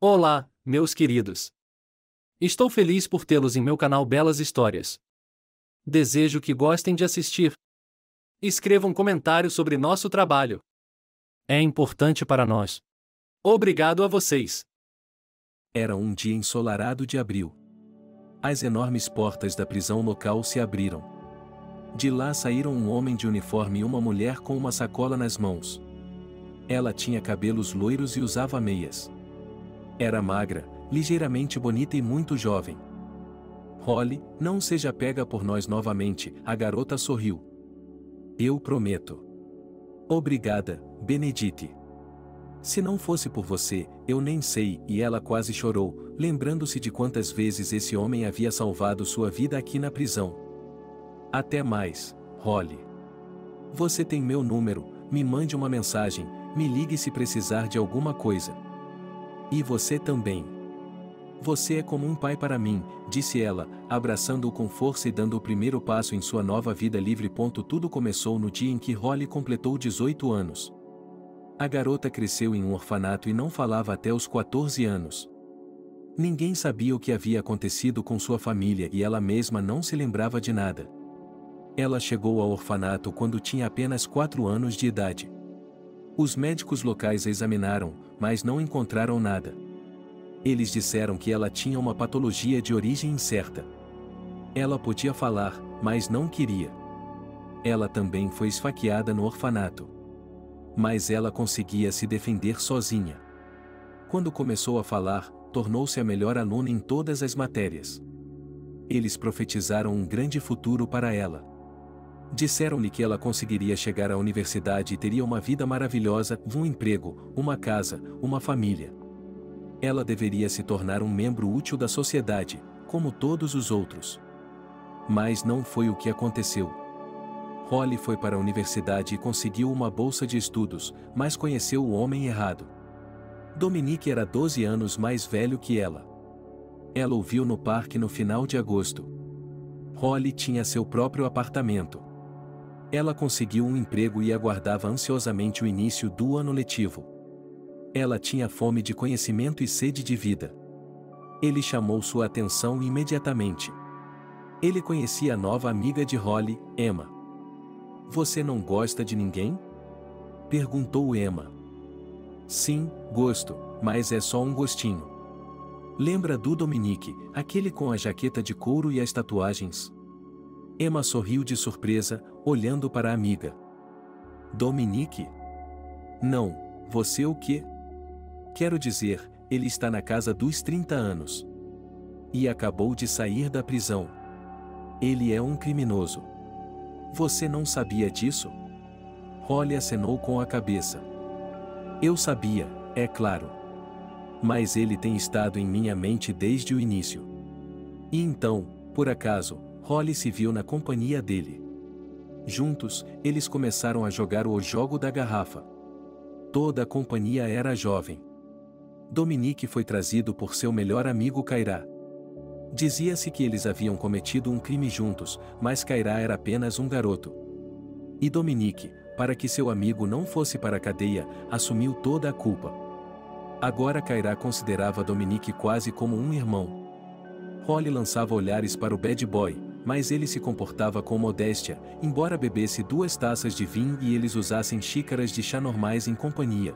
Olá, meus queridos. Estou feliz por tê-los em meu canal Belas Histórias. Desejo que gostem de assistir. Escrevam comentários sobre nosso trabalho. É importante para nós. Obrigado a vocês. Era um dia ensolarado de abril. As enormes portas da prisão local se abriram. De lá saíram um homem de uniforme e uma mulher com uma sacola nas mãos. Ela tinha cabelos loiros e usava meias. Era magra, ligeiramente bonita e muito jovem. Holly, não seja pega por nós novamente, a garota sorriu. Eu prometo. Obrigada, Benedite. Se não fosse por você, eu nem sei, e ela quase chorou, lembrando-se de quantas vezes esse homem havia salvado sua vida aqui na prisão. Até mais, Holly. Você tem meu número, me mande uma mensagem, me ligue se precisar de alguma coisa. E você também. Você é como um pai para mim, disse ela, abraçando-o com força e dando o primeiro passo em sua nova vida livre. Tudo começou no dia em que Holly completou 18 anos. A garota cresceu em um orfanato e não falava até os 14 anos. Ninguém sabia o que havia acontecido com sua família e ela mesma não se lembrava de nada. Ela chegou ao orfanato quando tinha apenas 4 anos de idade. Os médicos locais a examinaram, mas não encontraram nada. Eles disseram que ela tinha uma patologia de origem incerta. Ela podia falar, mas não queria. Ela também foi esfaqueada no orfanato. Mas ela conseguia se defender sozinha. Quando começou a falar, tornou-se a melhor aluna em todas as matérias. Eles profetizaram um grande futuro para ela. Disseram-lhe que ela conseguiria chegar à universidade e teria uma vida maravilhosa, um emprego, uma casa, uma família. Ela deveria se tornar um membro útil da sociedade, como todos os outros. Mas não foi o que aconteceu. Holly foi para a universidade e conseguiu uma bolsa de estudos, mas conheceu o homem errado. Dominique era 12 anos mais velho que ela. Ela o viu no parque no final de agosto. Holly tinha seu próprio apartamento. Ela conseguiu um emprego e aguardava ansiosamente o início do ano letivo. Ela tinha fome de conhecimento e sede de vida. Ele chamou sua atenção imediatamente. Ele conhecia a nova amiga de Holly, Emma. Você não gosta de ninguém? Perguntou Emma. Sim, gosto, mas é só um gostinho. Lembra do Dominique, aquele com a jaqueta de couro e as tatuagens? Emma sorriu de surpresa, olhando para a amiga. Dominique? Não, você o quê? Quero dizer, ele está na casa dos 30 anos. E acabou de sair da prisão. Ele é um criminoso. Você não sabia disso? Holly acenou com a cabeça. Eu sabia, é claro. Mas ele tem estado em minha mente desde o início. E então, por acaso, Holly se viu na companhia dele. Juntos, eles começaram a jogar o jogo da garrafa. Toda a companhia era jovem. Dominique foi trazido por seu melhor amigo Kairá. Dizia-se que eles haviam cometido um crime juntos, mas Kairá era apenas um garoto. E Dominique, para que seu amigo não fosse para a cadeia, assumiu toda a culpa. Agora Kairá considerava Dominique quase como um irmão. Holly lançava olhares para o bad boy, mas ele se comportava com modéstia, embora bebesse 2 taças de vinho e eles usassem xícaras de chá normais em companhia.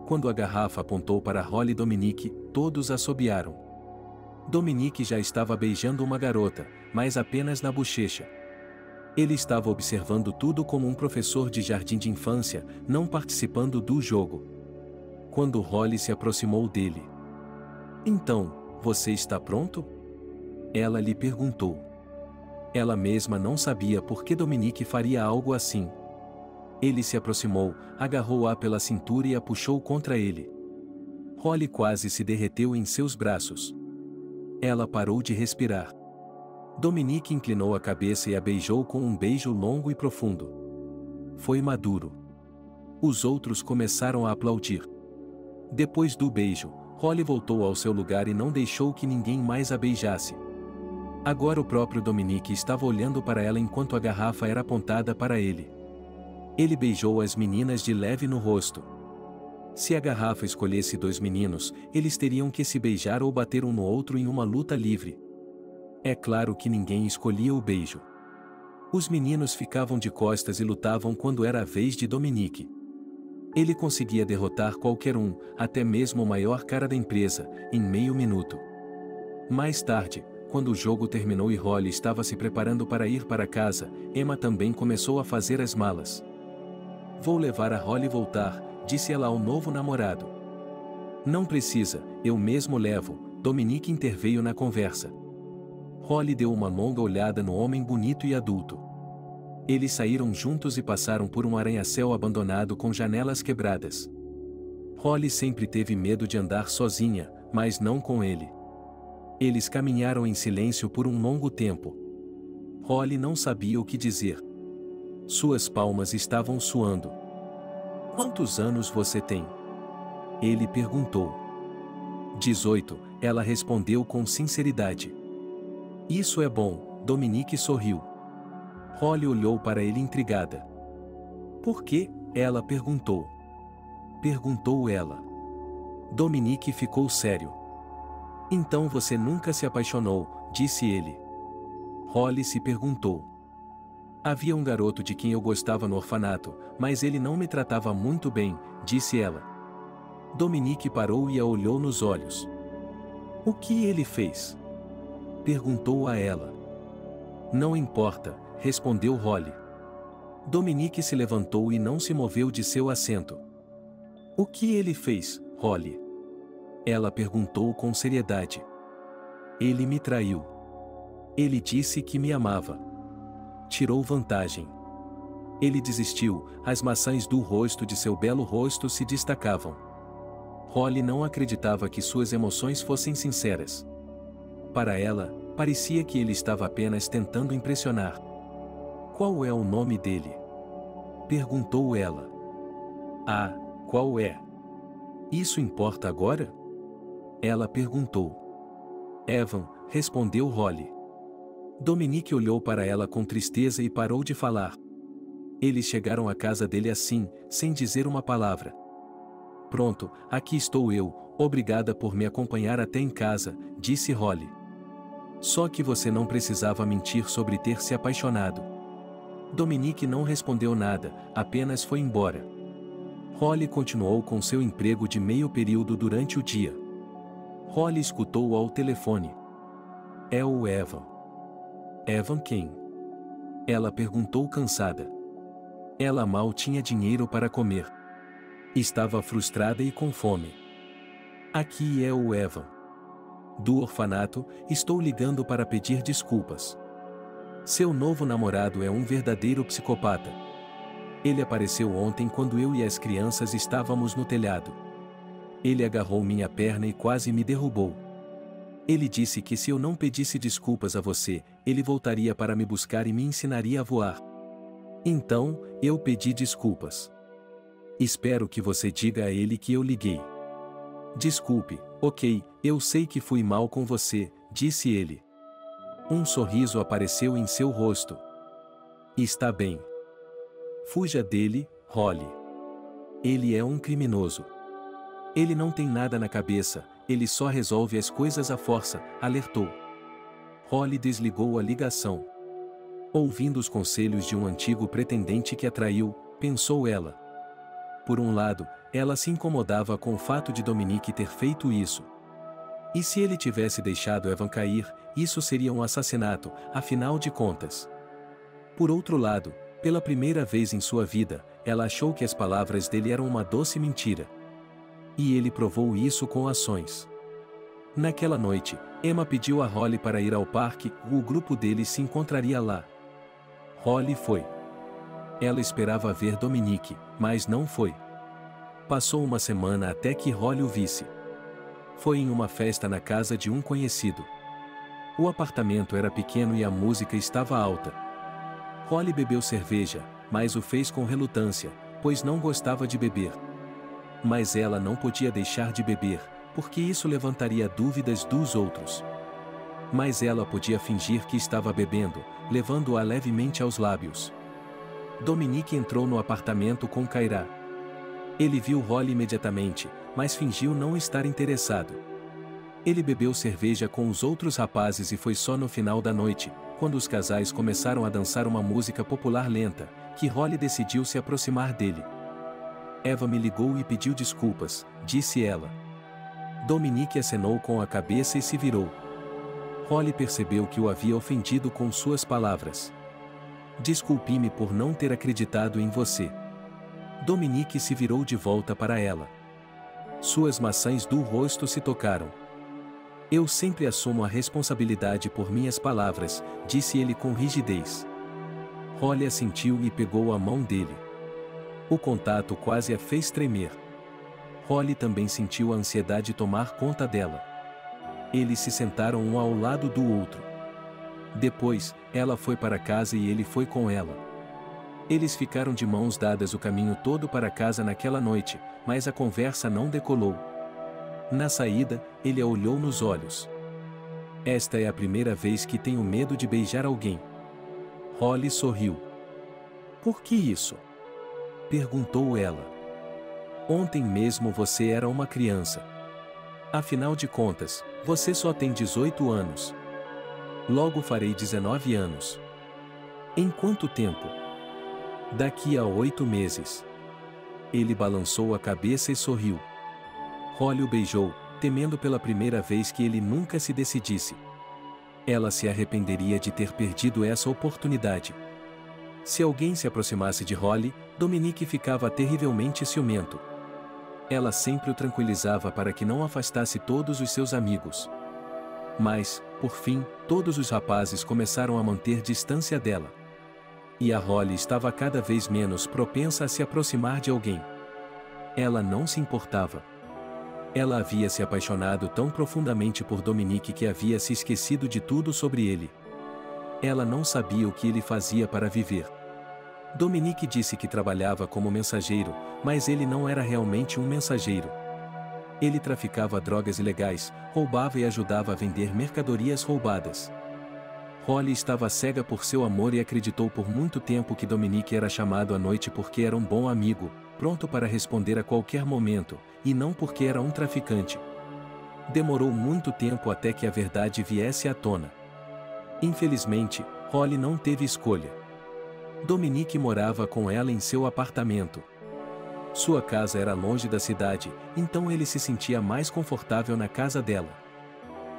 Quando a garrafa apontou para Holly e Dominique, todos assobiaram. Dominique já estava beijando uma garota, mas apenas na bochecha. Ele estava observando tudo como um professor de jardim de infância, não participando do jogo. Quando Holly se aproximou dele. Então, você está pronto? Ela lhe perguntou. Ela mesma não sabia por que Dominique faria algo assim. Ele se aproximou, agarrou-a pela cintura e a puxou contra ele. Holly quase se derreteu em seus braços. Ela parou de respirar. Dominique inclinou a cabeça e a beijou com um beijo longo e profundo. Foi maduro. Os outros começaram a aplaudir. Depois do beijo, Holly voltou ao seu lugar e não deixou que ninguém mais a beijasse. Agora o próprio Dominique estava olhando para ela enquanto a garrafa era apontada para ele. Ele beijou as meninas de leve no rosto. Se a garrafa escolhesse dois meninos, eles teriam que se beijar ou bater um no outro em uma luta livre. É claro que ninguém escolhia o beijo. Os meninos ficavam de costas e lutavam quando era a vez de Dominique. Ele conseguia derrotar qualquer um, até mesmo o maior cara da empresa, em meio minuto. Mais tarde, quando o jogo terminou e Holly estava se preparando para ir para casa, Emma também começou a fazer as malas. "Vou levar a Holly voltar", disse ela ao novo namorado. "Não precisa, eu mesmo levo", Dominique interveio na conversa. Holly deu uma longa olhada no homem bonito e adulto. Eles saíram juntos e passaram por um arranha-céu abandonado com janelas quebradas. Holly sempre teve medo de andar sozinha, mas não com ele. Eles caminharam em silêncio por um longo tempo. Holly não sabia o que dizer. Suas palmas estavam suando. "Quantos anos você tem?" ele perguntou. 18, ela respondeu com sinceridade. "Isso é bom", Dominique sorriu. Holly olhou para ele intrigada. "Por quê?" ela perguntou. Perguntou ela. Dominique ficou sério. "Então você nunca se apaixonou", disse ele. Holly se perguntou. "Havia um garoto de quem eu gostava no orfanato, mas ele não me tratava muito bem", disse ela. Dominique parou e a olhou nos olhos. "O que ele fez?" perguntou a ela. "Não importa", respondeu Holly. Dominique se levantou e não se moveu de seu assento. "O que ele fez, Holly?" ela perguntou com seriedade. "Ele me traiu. Ele disse que me amava. Tirou vantagem. Ele desistiu", as maçãs do rosto de seu belo rosto se destacavam. Holly não acreditava que suas emoções fossem sinceras. Para ela, parecia que ele estava apenas tentando impressionar. "Qual é o nome dele?" perguntou ela. "Ah, qual é? Isso importa agora?" ela perguntou. "Evan", respondeu Holly. Dominique olhou para ela com tristeza e parou de falar. Eles chegaram à casa dele assim, sem dizer uma palavra. "Pronto, aqui estou eu, obrigada por me acompanhar até em casa", disse Holly. "Só que você não precisava mentir sobre ter se apaixonado." Dominique não respondeu nada, apenas foi embora. Holly continuou com seu emprego de meio período durante o dia. Holly escutou ao telefone. "É o Evan." "Evan quem?" ela perguntou cansada. Ela mal tinha dinheiro para comer. Estava frustrada e com fome. "Aqui é o Evan. Do orfanato, estou ligando para pedir desculpas. Seu novo namorado é um verdadeiro psicopata. Ele apareceu ontem quando eu e as crianças estávamos no telhado. Ele agarrou minha perna e quase me derrubou. Ele disse que se eu não pedisse desculpas a você, ele voltaria para me buscar e me ensinaria a voar. Então, eu pedi desculpas. Espero que você diga a ele que eu liguei." "Desculpe, ok, eu sei que fui mal com você", disse ele. Um sorriso apareceu em seu rosto. "Está bem. Fuja dele, Holly. Ele é um criminoso. Ele não tem nada na cabeça, ele só resolve as coisas à força", alertou. Holly desligou a ligação. Ouvindo os conselhos de um antigo pretendente que a traiu, pensou ela. Por um lado, ela se incomodava com o fato de Dominique ter feito isso. E se ele tivesse deixado Evan cair, isso seria um assassinato, afinal de contas. Por outro lado, pela primeira vez em sua vida, ela achou que as palavras dele eram uma doce mentira. E ele provou isso com ações. Naquela noite, Emma pediu a Holly para ir ao parque, o grupo deles se encontraria lá. Holly foi. Ela esperava ver Dominique, mas não foi. Passou uma semana até que Holly o visse. Foi em uma festa na casa de um conhecido. O apartamento era pequeno e a música estava alta. Holly bebeu cerveja, mas o fez com relutância, pois não gostava de beber. Mas ela não podia deixar de beber, porque isso levantaria dúvidas dos outros. Mas ela podia fingir que estava bebendo, levando-a levemente aos lábios. Dominique entrou no apartamento com Kaira. Ele viu Holly imediatamente, mas fingiu não estar interessado. Ele bebeu cerveja com os outros rapazes e foi só no final da noite, quando os casais começaram a dançar uma música popular lenta, que Holly decidiu se aproximar dele. Eva me ligou e pediu desculpas, disse ela. Dominique acenou com a cabeça e se virou. Holly percebeu que o havia ofendido com suas palavras. Desculpe-me por não ter acreditado em você. Dominique se virou de volta para ela. Suas maçãs do rosto se tocaram. Eu sempre assumo a responsabilidade por minhas palavras, disse ele com rigidez. Holly assentiu e pegou a mão dele. O contato quase a fez tremer. Holly também sentiu a ansiedade tomar conta dela. Eles se sentaram um ao lado do outro. Depois, ela foi para casa e ele foi com ela. Eles ficaram de mãos dadas o caminho todo para casa naquela noite, mas a conversa não decolou. Na saída, ele a olhou nos olhos. Esta é a primeira vez que tenho medo de beijar alguém. Holly sorriu. Por que isso? Perguntou ela. Ontem mesmo você era uma criança. Afinal de contas, você só tem 18 anos. Logo farei 19 anos. Em quanto tempo? Daqui a 8 meses. Ele balançou a cabeça e sorriu. Holly o beijou, temendo pela primeira vez que ele nunca se decidisse. Ela se arrependeria de ter perdido essa oportunidade. Se alguém se aproximasse de Holly, Dominique ficava terrivelmente ciumento. Ela sempre o tranquilizava para que não afastasse todos os seus amigos. Mas, por fim, todos os rapazes começaram a manter distância dela. E a Holly estava cada vez menos propensa a se aproximar de alguém. Ela não se importava. Ela havia se apaixonado tão profundamente por Dominique que havia se esquecido de tudo sobre ele. Ela não sabia o que ele fazia para viver. Dominique disse que trabalhava como mensageiro, mas ele não era realmente um mensageiro. Ele traficava drogas ilegais, roubava e ajudava a vender mercadorias roubadas. Holly estava cega por seu amor e acreditou por muito tempo que Dominique era chamado à noite porque era um bom amigo, pronto para responder a qualquer momento, e não porque era um traficante. Demorou muito tempo até que a verdade viesse à tona. Infelizmente, Holly não teve escolha. Dominique morava com ela em seu apartamento. Sua casa era longe da cidade, então ele se sentia mais confortável na casa dela.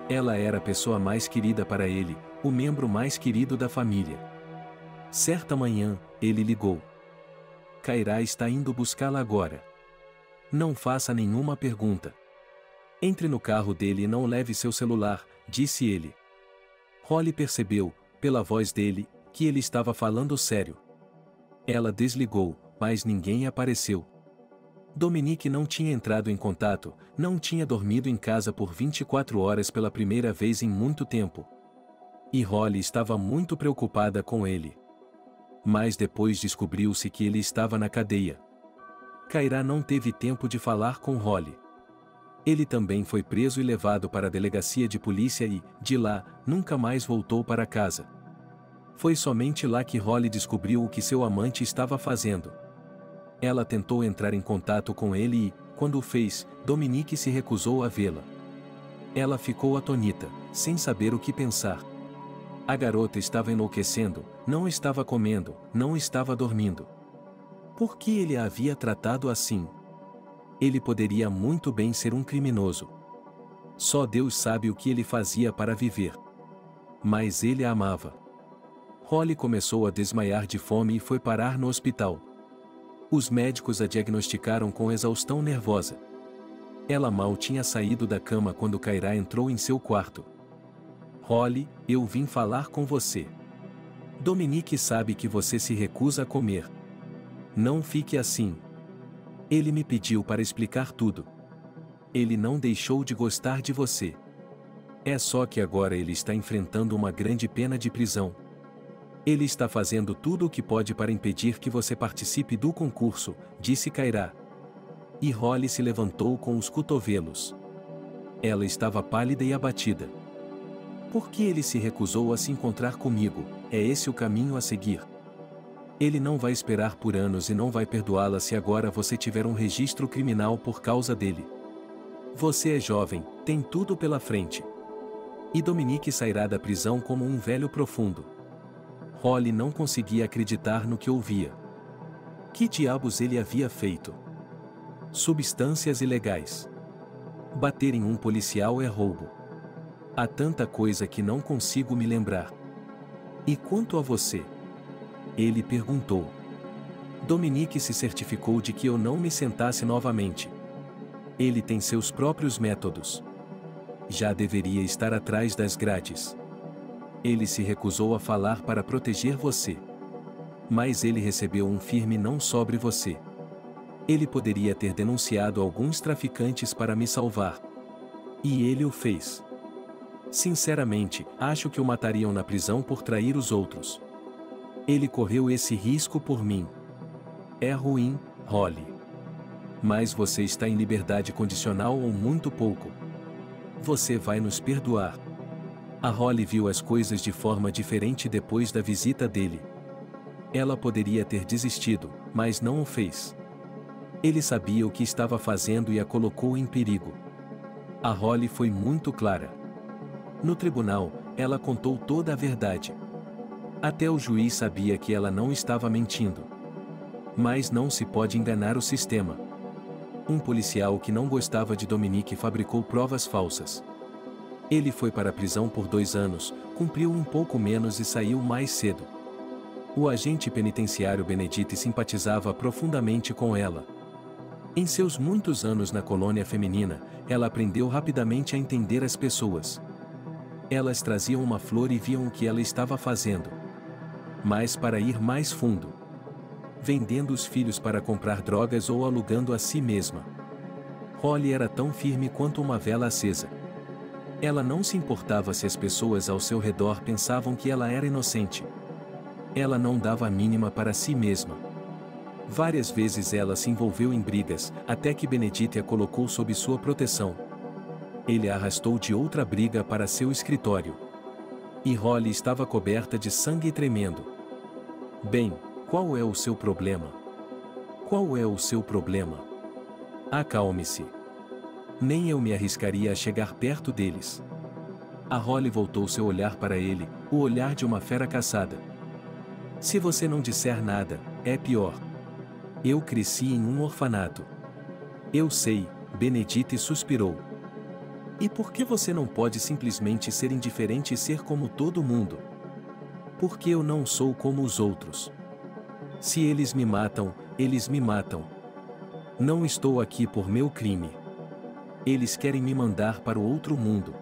Ela era a pessoa mais querida para ele, o membro mais querido da família. Certa manhã, ele ligou. Kaira está indo buscá-la agora. Não faça nenhuma pergunta. Entre no carro dele e não leve seu celular, disse ele. Holly percebeu, pela voz dele, que ele estava falando sério. Ela desligou, mas ninguém apareceu. Dominique não tinha entrado em contato, não tinha dormido em casa por 24 horas pela primeira vez em muito tempo. E Holly estava muito preocupada com ele. Mas depois descobriu-se que ele estava na cadeia. Kaira não teve tempo de falar com Holly. Ele também foi preso e levado para a delegacia de polícia e, de lá, nunca mais voltou para casa. Foi somente lá que Holly descobriu o que seu amante estava fazendo. Ela tentou entrar em contato com ele e, quando o fez, Dominique se recusou a vê-la. Ela ficou atonita, sem saber o que pensar. A garota estava enlouquecendo, não estava comendo, não estava dormindo. Por que ele a havia tratado assim? Ele poderia muito bem ser um criminoso. Só Deus sabe o que ele fazia para viver. Mas ele a amava. Holly começou a desmaiar de fome e foi parar no hospital. Os médicos a diagnosticaram com exaustão nervosa. Ela mal tinha saído da cama quando Kaira entrou em seu quarto. Holly, eu vim falar com você. Dominique sabe que você se recusa a comer. Não fique assim. Ele me pediu para explicar tudo. Ele não deixou de gostar de você. É só que agora ele está enfrentando uma grande pena de prisão. Ele está fazendo tudo o que pode para impedir que você participe do concurso, disse Kaira. E Holly se levantou com os cotovelos. Ela estava pálida e abatida. Por que ele se recusou a se encontrar comigo? É esse o caminho a seguir? Ele não vai esperar por anos e não vai perdoá-la se agora você tiver um registro criminal por causa dele. Você é jovem, tem tudo pela frente. E Dominique sairá da prisão como um velho profundo. Holly não conseguia acreditar no que ouvia. Que diabos ele havia feito? Substâncias ilegais. Bater em um policial é roubo. Há tanta coisa que não consigo me lembrar. E quanto a você? Ele perguntou. Dominique se certificou de que eu não me sentasse novamente. Ele tem seus próprios métodos. Já deveria estar atrás das grades. Ele se recusou a falar para proteger você. Mas ele recebeu um firme não sobre você. Ele poderia ter denunciado alguns traficantes para me salvar. E ele o fez. Sinceramente, acho que o matariam na prisão por trair os outros. Ele correu esse risco por mim. É ruim, Holly. Mas você está em liberdade condicional ou muito pouco. Você vai nos perdoar. A Holly viu as coisas de forma diferente depois da visita dele. Ela poderia ter desistido, mas não o fez. Ele sabia o que estava fazendo e a colocou em perigo. A Holly foi muito clara. No tribunal, ela contou toda a verdade. Até o juiz sabia que ela não estava mentindo. Mas não se pode enganar o sistema. Um policial que não gostava de Dominique fabricou provas falsas. Ele foi para a prisão por 2 anos, cumpriu um pouco menos e saiu mais cedo. O agente penitenciário Benedict simpatizava profundamente com ela. Em seus muitos anos na colônia feminina, ela aprendeu rapidamente a entender as pessoas. Elas traziam uma flor e viam o que ela estava fazendo. Mas para ir mais fundo. Vendendo os filhos para comprar drogas ou alugando a si mesma. Holly era tão firme quanto uma vela acesa. Ela não se importava se as pessoas ao seu redor pensavam que ela era inocente. Ela não dava a mínima para si mesma. Várias vezes ela se envolveu em brigas, até que Benedict a colocou sob sua proteção. Ele a arrastou de outra briga para seu escritório. E Holly estava coberta de sangue tremendo. Bem, qual é o seu problema? Qual é o seu problema? Acalme-se. Nem eu me arriscaria a chegar perto deles. A Holly voltou seu olhar para ele, o olhar de uma fera caçada. Se você não disser nada, é pior. Eu cresci em um orfanato. Eu sei, Benedict suspirou. E por que você não pode simplesmente ser indiferente e ser como todo mundo? Porque eu não sou como os outros. Se eles me matam, eles me matam. Não estou aqui por meu crime. Eles querem me mandar para o outro mundo.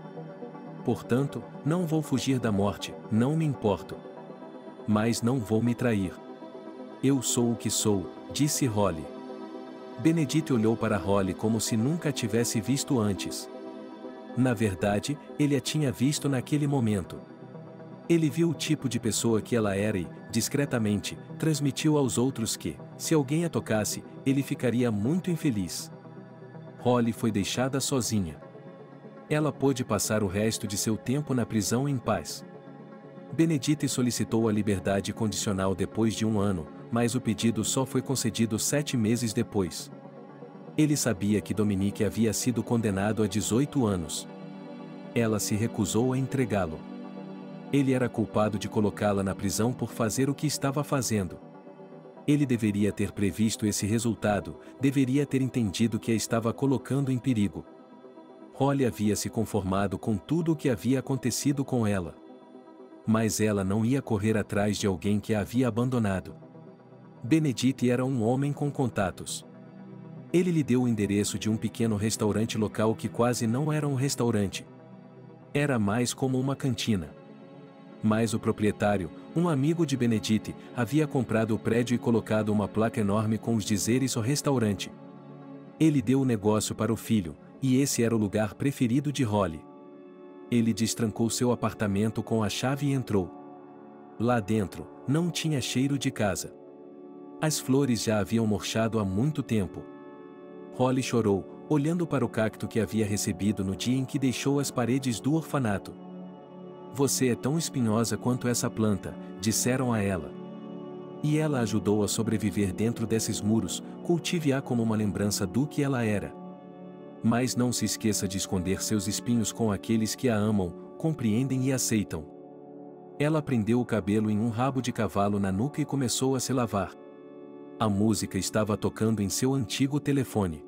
Portanto, não vou fugir da morte, não me importo. Mas não vou me trair. Eu sou o que sou, disse Holly. Benedict olhou para Holly como se nunca a tivesse visto antes. Na verdade, ele a tinha visto naquele momento. Ele viu o tipo de pessoa que ela era e, discretamente, transmitiu aos outros que, se alguém a tocasse, ele ficaria muito infeliz. Holly foi deixada sozinha. Ela pôde passar o resto de seu tempo na prisão em paz. Benedict solicitou a liberdade condicional depois de 1 ano, mas o pedido só foi concedido 7 meses depois. Ele sabia que Dominique havia sido condenado a 18 anos. Ela se recusou a entregá-lo. Ele era culpado de colocá-la na prisão por fazer o que estava fazendo. Ele deveria ter previsto esse resultado, deveria ter entendido que a estava colocando em perigo. Holly havia se conformado com tudo o que havia acontecido com ela. Mas ela não ia correr atrás de alguém que a havia abandonado. Benedict era um homem com contatos. Ele lhe deu o endereço de um pequeno restaurante local que quase não era um restaurante. Era mais como uma cantina. Mas o proprietário, um amigo de Benedict, havia comprado o prédio e colocado uma placa enorme com os dizeres "o restaurante". Ele deu o negócio para o filho, e esse era o lugar preferido de Holly. Ele destrancou seu apartamento com a chave e entrou. Lá dentro, não tinha cheiro de casa. As flores já haviam murchado há muito tempo. Holly chorou, olhando para o cacto que havia recebido no dia em que deixou as paredes do orfanato. Você é tão espinhosa quanto essa planta, disseram a ela. E ela ajudou a sobreviver dentro desses muros, cultive-a como uma lembrança do que ela era. Mas não se esqueça de esconder seus espinhos com aqueles que a amam, compreendem e aceitam. Ela prendeu o cabelo em um rabo de cavalo na nuca e começou a se lavar. A música estava tocando em seu antigo telefone.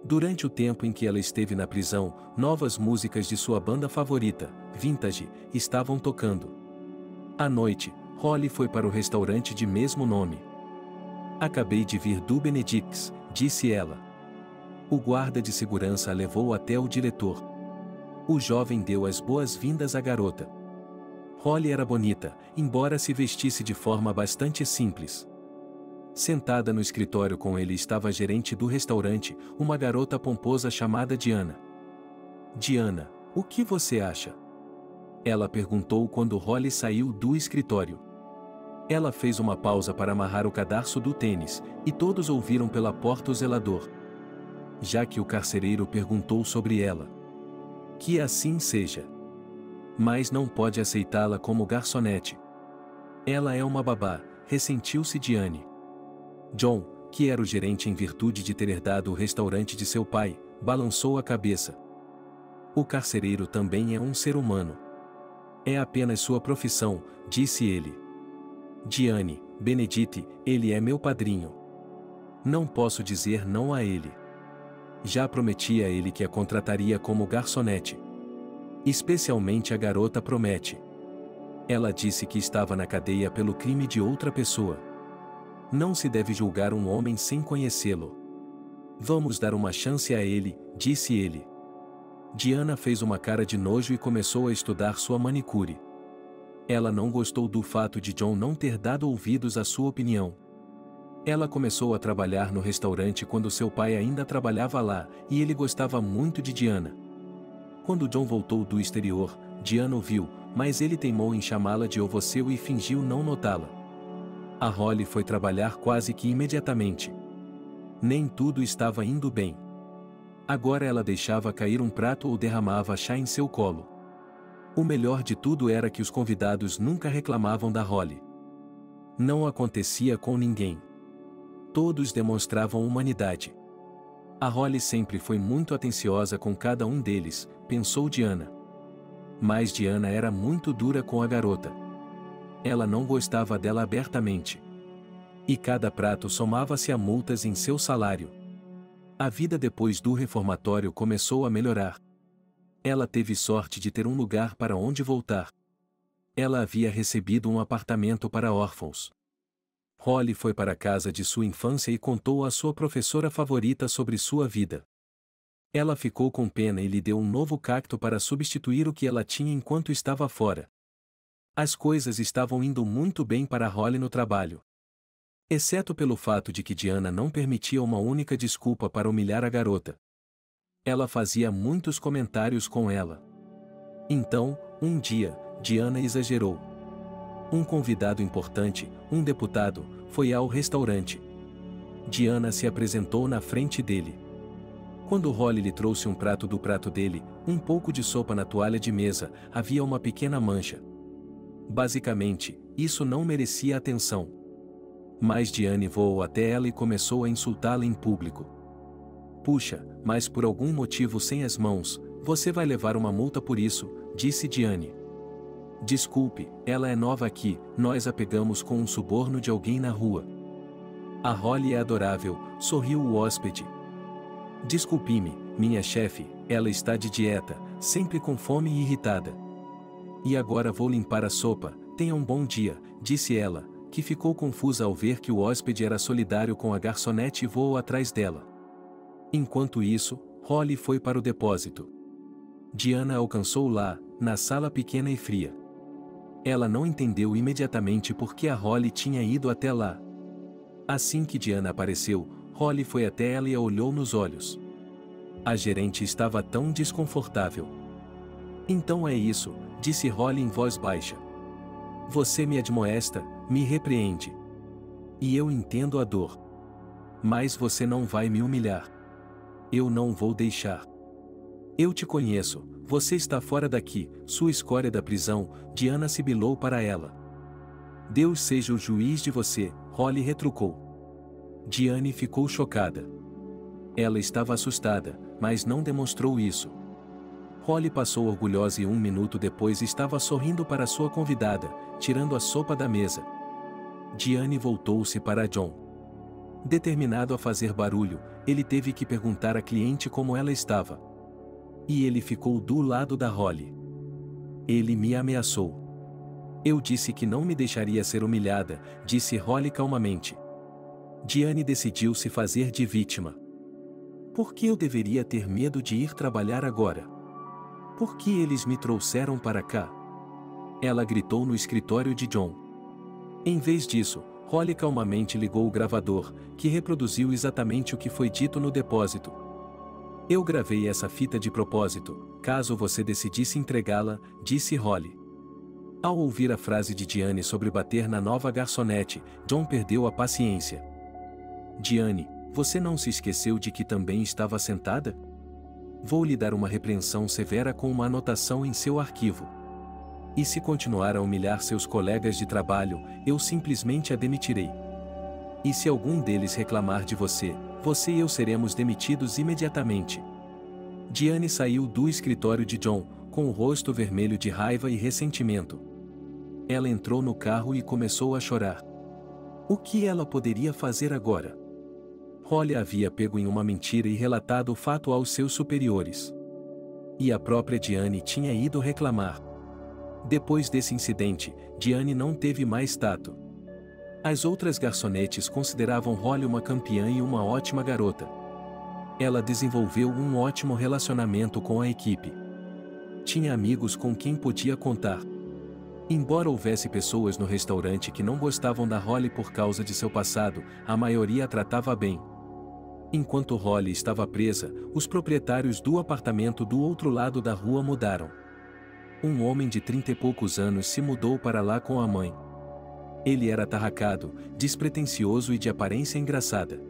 Durante o tempo em que ela esteve na prisão, novas músicas de sua banda favorita, Vintage, estavam tocando. À noite, Holly foi para o restaurante de mesmo nome. Acabei de vir do Benedict's, disse ela. O guarda de segurança a levou até o diretor. O jovem deu as boas-vindas à garota. Holly era bonita, embora se vestisse de forma bastante simples. Sentada no escritório com ele estava a gerente do restaurante, uma garota pomposa chamada Diana. Diana, o que você acha? Ela perguntou quando Holly saiu do escritório. Ela fez uma pausa para amarrar o cadarço do tênis, e todos ouviram pela porta o zelador. Já que o carcereiro perguntou sobre ela. Que assim seja. Mas não pode aceitá-la como garçonete. Ela é uma babá, ressentiu-se Diane. John, que era o gerente em virtude de ter herdado o restaurante de seu pai, balançou a cabeça. O carcereiro também é um ser humano. É apenas sua profissão, disse ele. Diane, Benedict, ele é meu padrinho. Não posso dizer não a ele. Já prometi a ele que a contrataria como garçonete. Especialmente a garota promete. Ela disse que estava na cadeia pelo crime de outra pessoa. Não se deve julgar um homem sem conhecê-lo. Vamos dar uma chance a ele, disse ele. Diana fez uma cara de nojo e começou a estudar sua manicure. Ela não gostou do fato de John não ter dado ouvidos à sua opinião. Ela começou a trabalhar no restaurante quando seu pai ainda trabalhava lá, e ele gostava muito de Diana. Quando John voltou do exterior, Diana o viu, mas ele teimou em chamá-la de Ovoceu e fingiu não notá-la. A Holly foi trabalhar quase que imediatamente. Nem tudo estava indo bem. Agora ela deixava cair um prato ou derramava chá em seu colo. O melhor de tudo era que os convidados nunca reclamavam da Holly. Não acontecia com ninguém. Todos demonstravam humanidade. A Holly sempre foi muito atenciosa com cada um deles, pensou Diana. Mas Diana era muito dura com a garota. Ela não gostava dela abertamente. E cada prato somava-se a multas em seu salário. A vida depois do reformatório começou a melhorar. Ela teve sorte de ter um lugar para onde voltar. Ela havia recebido um apartamento para órfãos. Holly foi para a casa de sua infância e contou à sua professora favorita sobre sua vida. Ela ficou com pena e lhe deu um novo cacto para substituir o que ela tinha enquanto estava fora. As coisas estavam indo muito bem para Holly no trabalho. Exceto pelo fato de que Diana não permitia uma única desculpa para humilhar a garota. Ela fazia muitos comentários com ela. Então, um dia, Diana exagerou. Um convidado importante, um deputado, foi ao restaurante. Diana se apresentou na frente dele. Quando Holly lhe trouxe um prato do prato dele, um pouco de sopa na toalha de mesa, havia uma pequena mancha. Basicamente, isso não merecia atenção. Mas Diane voou até ela e começou a insultá-la em público. Puxa, mas por algum motivo sem as mãos, você vai levar uma multa por isso, disse Diane. Desculpe, ela é nova aqui, nós a pegamos com um suborno de alguém na rua. A Holly é adorável, sorriu o hóspede. Desculpe-me, minha chefe, ela está de dieta, sempre com fome e irritada. E agora vou limpar a sopa, tenha um bom dia, disse ela, que ficou confusa ao ver que o hóspede era solidário com a garçonete e voou atrás dela. Enquanto isso, Holly foi para o depósito. Diana alcançou lá, na sala pequena e fria. Ela não entendeu imediatamente por que a Holly tinha ido até lá. Assim que Diana apareceu, Holly foi até ela e a olhou nos olhos. A gerente estava tão desconfortável. Então é isso, disse Holly em voz baixa. Você me admoesta, me repreende. E eu entendo a dor. Mas você não vai me humilhar. Eu não vou deixar. Eu te conheço, você está fora daqui, sua escória da prisão, Diana sibilou para ela. Deus seja o juiz de você, Holly retrucou. Diane ficou chocada. Ela estava assustada, mas não demonstrou isso. Holly passou orgulhosa e 1 minuto depois estava sorrindo para sua convidada, tirando a sopa da mesa. Diane voltou-se para John. Determinado a fazer barulho, ele teve que perguntar à cliente como ela estava. E ele ficou do lado da Holly. Ele me ameaçou. Eu disse que não me deixaria ser humilhada, disse Holly calmamente. Diane decidiu se fazer de vítima. Por que eu deveria ter medo de ir trabalhar agora? Por que eles me trouxeram para cá? Ela gritou no escritório de John. Em vez disso, Holly calmamente ligou o gravador, que reproduziu exatamente o que foi dito no depósito. Eu gravei essa fita de propósito, caso você decidisse entregá-la, disse Holly. Ao ouvir a frase de Diane sobre bater na nova garçonete, John perdeu a paciência. Diane, você não se esqueceu de que também estava sentada? Vou lhe dar uma repreensão severa com uma anotação em seu arquivo. E se continuar a humilhar seus colegas de trabalho, eu simplesmente a demitirei. E se algum deles reclamar de você, você e eu seremos demitidos imediatamente. Diane saiu do escritório de John, com o rosto vermelho de raiva e ressentimento. Ela entrou no carro e começou a chorar. O que ela poderia fazer agora? Holly havia pego em uma mentira e relatado o fato aos seus superiores. E a própria Diane tinha ido reclamar. Depois desse incidente, Diane não teve mais tato. As outras garçonetes consideravam Holly uma campeã e uma ótima garota. Ela desenvolveu um ótimo relacionamento com a equipe. Tinha amigos com quem podia contar. Embora houvesse pessoas no restaurante que não gostavam da Holly por causa de seu passado, a maioria a tratava bem. Enquanto Holly estava presa, os proprietários do apartamento do outro lado da rua mudaram. Um homem de 30 e poucos anos se mudou para lá com a mãe. Ele era atarracado, despretensioso e de aparência engraçada.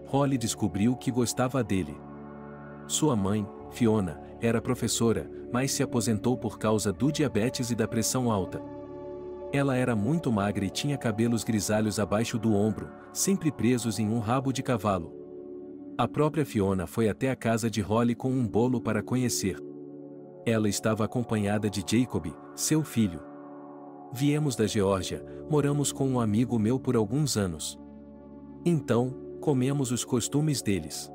Holly descobriu que gostava dele. Sua mãe, Fiona, era professora, mas se aposentou por causa do diabetes e da pressão alta. Ela era muito magra e tinha cabelos grisalhos abaixo do ombro, sempre presos em um rabo de cavalo. A própria Fiona foi até a casa de Holly com um bolo para conhecer. Ela estava acompanhada de Jacob, seu filho. Viemos da Geórgia, moramos com um amigo meu por alguns anos. Então, comemos os costumes deles.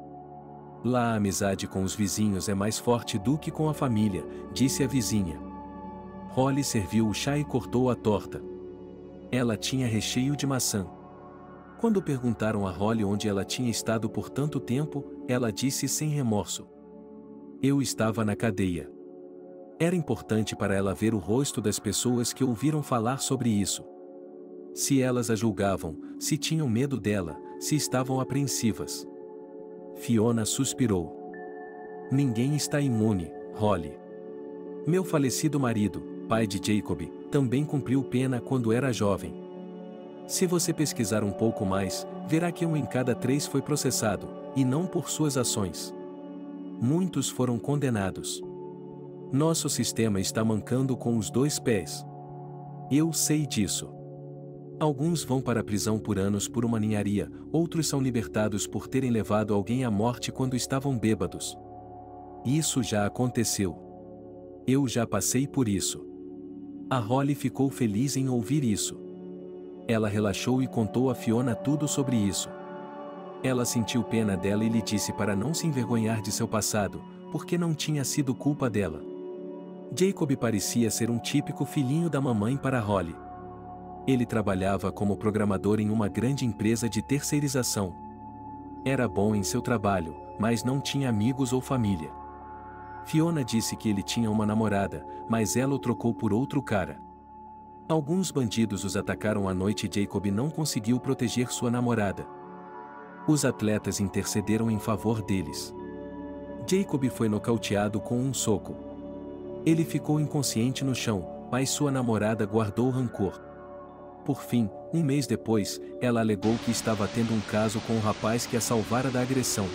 Lá a amizade com os vizinhos é mais forte do que com a família, disse a vizinha. Holly serviu o chá e cortou a torta. Ela tinha recheio de maçã. Quando perguntaram a Holly onde ela tinha estado por tanto tempo, ela disse sem remorso. Eu estava na cadeia. Era importante para ela ver o rosto das pessoas que ouviram falar sobre isso. Se elas a julgavam, se tinham medo dela, se estavam apreensivas. Fiona suspirou. Ninguém está imune, Holly. Meu falecido marido, pai de Jacob, também cumpriu pena quando era jovem. Se você pesquisar um pouco mais, verá que 1 em cada 3 foi processado, e não por suas ações. Muitos foram condenados. Nosso sistema está mancando com os 2 pés. Eu sei disso. Alguns vão para a prisão por anos por uma ninharia, outros são libertados por terem levado alguém à morte quando estavam bêbados. Isso já aconteceu. Eu já passei por isso. A Holly ficou feliz em ouvir isso. Ela relaxou e contou a Fiona tudo sobre isso. Ela sentiu pena dela e lhe disse para não se envergonhar de seu passado, porque não tinha sido culpa dela. Jacob parecia ser um típico filhinho da mamãe para Holly. Ele trabalhava como programador em uma grande empresa de terceirização. Era bom em seu trabalho, mas não tinha amigos ou família. Fiona disse que ele tinha uma namorada, mas ela o trocou por outro cara. Alguns bandidos os atacaram à noite e Jacob não conseguiu proteger sua namorada. Os atletas intercederam em favor deles. Jacob foi nocauteado com um soco. Ele ficou inconsciente no chão, mas sua namorada guardou rancor. Por fim, 1 mês depois, ela alegou que estava tendo um caso com o rapaz que a salvara da agressão.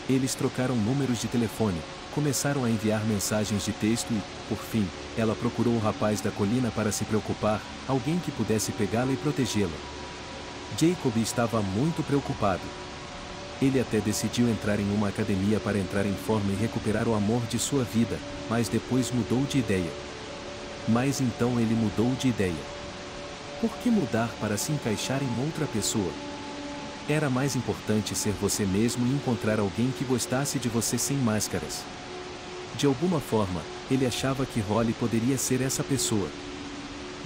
Eles trocaram números de telefone, Começaram a enviar mensagens de texto e, por fim, ela procurou o rapaz da colina para se preocupar, alguém que pudesse pegá-la e protegê-la. Jacob estava muito preocupado. Ele até decidiu entrar em uma academia para entrar em forma e recuperar o amor de sua vida, mas depois mudou de ideia. Mas então ele mudou de ideia. Por que mudar para se encaixar em outra pessoa? Era mais importante ser você mesmo e encontrar alguém que gostasse de você sem máscaras. De alguma forma, ele achava que Holly poderia ser essa pessoa.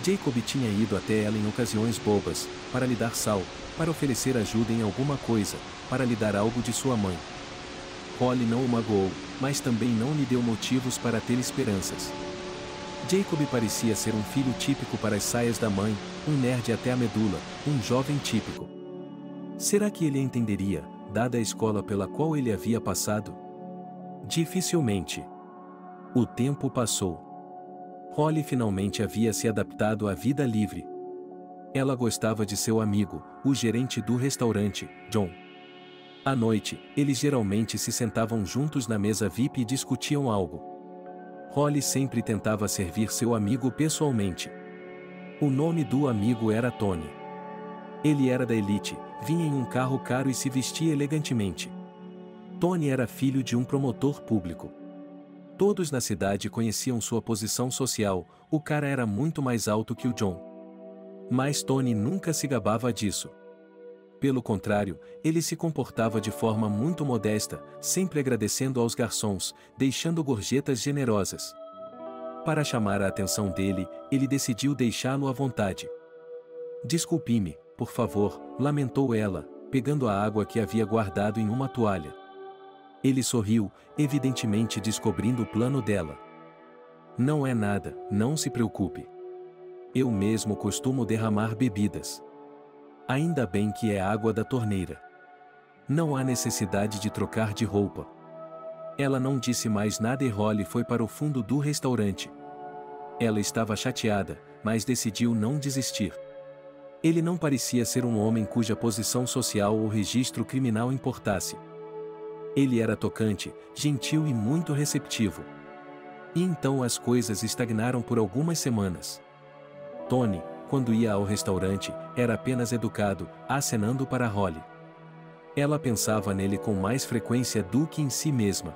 Jacob tinha ido até ela em ocasiões bobas, para lhe dar sal, para oferecer ajuda em alguma coisa, para lhe dar algo de sua mãe. Holly não o magoou, mas também não lhe deu motivos para ter esperanças. Jacob parecia ser um filho típico para as saias da mãe, um nerd até a medula, um jovem típico. Será que ele entenderia, dada a escola pela qual ele havia passado? Dificilmente. O tempo passou. Holly finalmente havia se adaptado à vida livre. Ela gostava de seu amigo, o gerente do restaurante, John. À noite, eles geralmente se sentavam juntos na mesa VIP e discutiam algo. Holly sempre tentava servir seu amigo pessoalmente. O nome do amigo era Tony. Ele era da elite, vinha em um carro caro e se vestia elegantemente. Tony era filho de um promotor público. Todos na cidade conheciam sua posição social, o cara era muito mais alto que o John. Mas Tony nunca se gabava disso. Pelo contrário, ele se comportava de forma muito modesta, sempre agradecendo aos garçons, deixando gorjetas generosas. Para chamar a atenção dele, ele decidiu deixá-lo à vontade. "Desculpe-me, por favor", lamentou ela, pegando a água que havia guardado em uma toalha. Ele sorriu, evidentemente descobrindo o plano dela. "Não é nada, não se preocupe. Eu mesmo costumo derramar bebidas. Ainda bem que é água da torneira. Não há necessidade de trocar de roupa." Ela não disse mais nada e Holly foi para o fundo do restaurante. Ela estava chateada, mas decidiu não desistir. Ele não parecia ser um homem cuja posição social ou registro criminal importasse. Ele era tocante, gentil e muito receptivo. E então as coisas estagnaram por algumas semanas. Tony, quando ia ao restaurante, era apenas educado, acenando para Holly. Ela pensava nele com mais frequência do que em si mesma.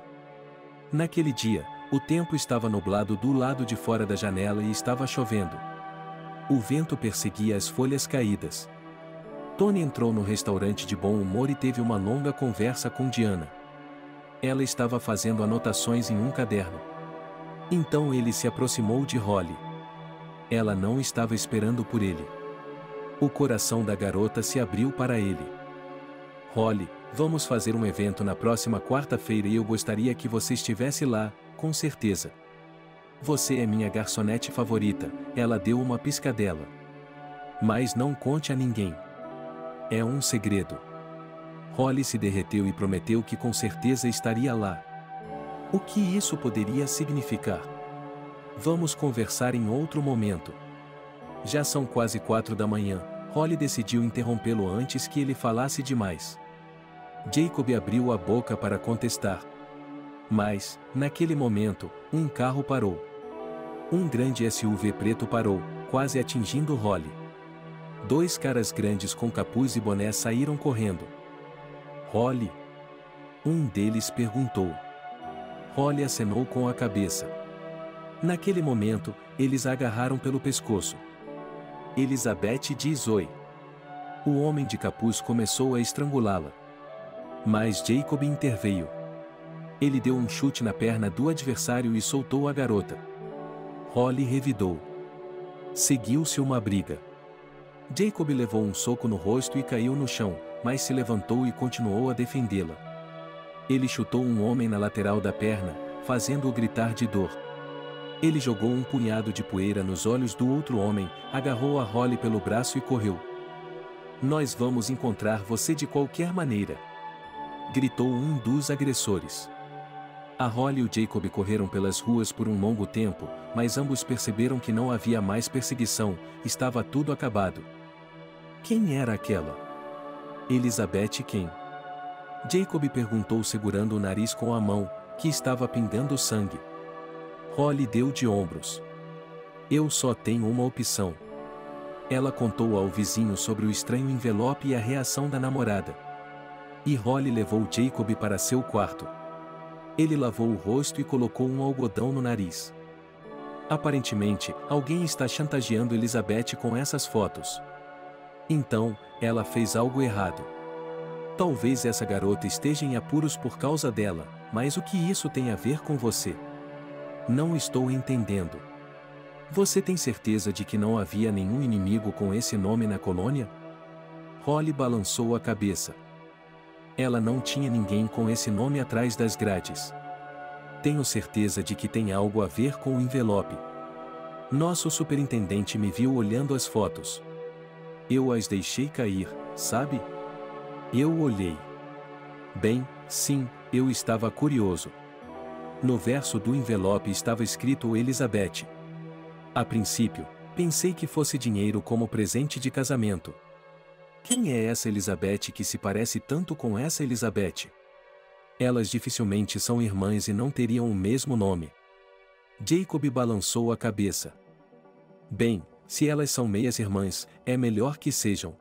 Naquele dia, o tempo estava nublado do lado de fora da janela e estava chovendo. O vento perseguia as folhas caídas. Tony entrou no restaurante de bom humor e teve uma longa conversa com Diana. Ela estava fazendo anotações em um caderno. Então ele se aproximou de Holly. Ela não estava esperando por ele. O coração da garota se abriu para ele. "Holly, vamos fazer um evento na próxima quarta-feira e eu gostaria que você estivesse lá, com certeza. Você é minha garçonete favorita", ela deu uma piscadela. "Mas não conte a ninguém. É um segredo." Holly se derreteu e prometeu que com certeza estaria lá. O que isso poderia significar? "Vamos conversar em outro momento." Já são quase 4 da manhã, Holly decidiu interrompê-lo antes que ele falasse demais. Jacob abriu a boca para contestar. Mas, naquele momento, um carro parou. Um grande SUV preto parou, quase atingindo Holly. 2 caras grandes com capuz e boné saíram correndo. "Holly?" um deles perguntou. Holly acenou com a cabeça. Naquele momento, eles a agarraram pelo pescoço. "Elizabeth diz oi." O homem de capuz começou a estrangulá-la. Mas Jacob interveio. Ele deu um chute na perna do adversário e soltou a garota. Holly revidou. Seguiu-se uma briga. Jacob levou um soco no rosto e caiu no chão, mas se levantou e continuou a defendê-la. Ele chutou um homem na lateral da perna, fazendo-o gritar de dor. Ele jogou um punhado de poeira nos olhos do outro homem, agarrou a Holly pelo braço e correu. "Nós vamos encontrar você de qualquer maneira!" gritou um dos agressores. A Holly e o Jacob correram pelas ruas por um longo tempo, mas ambos perceberam que não havia mais perseguição, estava tudo acabado. Quem era aquela? Elizabeth quem? Jacob perguntou segurando o nariz com a mão, que estava pingando sangue. Holly deu de ombros. Eu só tenho uma opção. Ela contou ao vizinho sobre o estranho envelope e a reação da namorada. E Holly levou Jacob para seu quarto. Ele lavou o rosto e colocou um algodão no nariz. Aparentemente, alguém está chantageando Elizabeth com essas fotos. Então, ela fez algo errado. Talvez essa garota esteja em apuros por causa dela, mas o que isso tem a ver com você? Não estou entendendo. Você tem certeza de que não havia nenhum inimigo com esse nome na colônia? Holly balançou a cabeça. Ela não tinha ninguém com esse nome atrás das grades. Tenho certeza de que tem algo a ver com o envelope. Nosso superintendente me viu olhando as fotos. Eu as deixei cair, sabe? Eu olhei. Bem, sim, eu estava curioso. No verso do envelope estava escrito Elizabeth. A princípio, pensei que fosse dinheiro como presente de casamento. Quem é essa Elizabeth que se parece tanto com essa Elizabeth? Elas dificilmente são irmãs e não teriam o mesmo nome. Jacob balançou a cabeça. Bem, se elas são meias-irmãs, é melhor que sejam.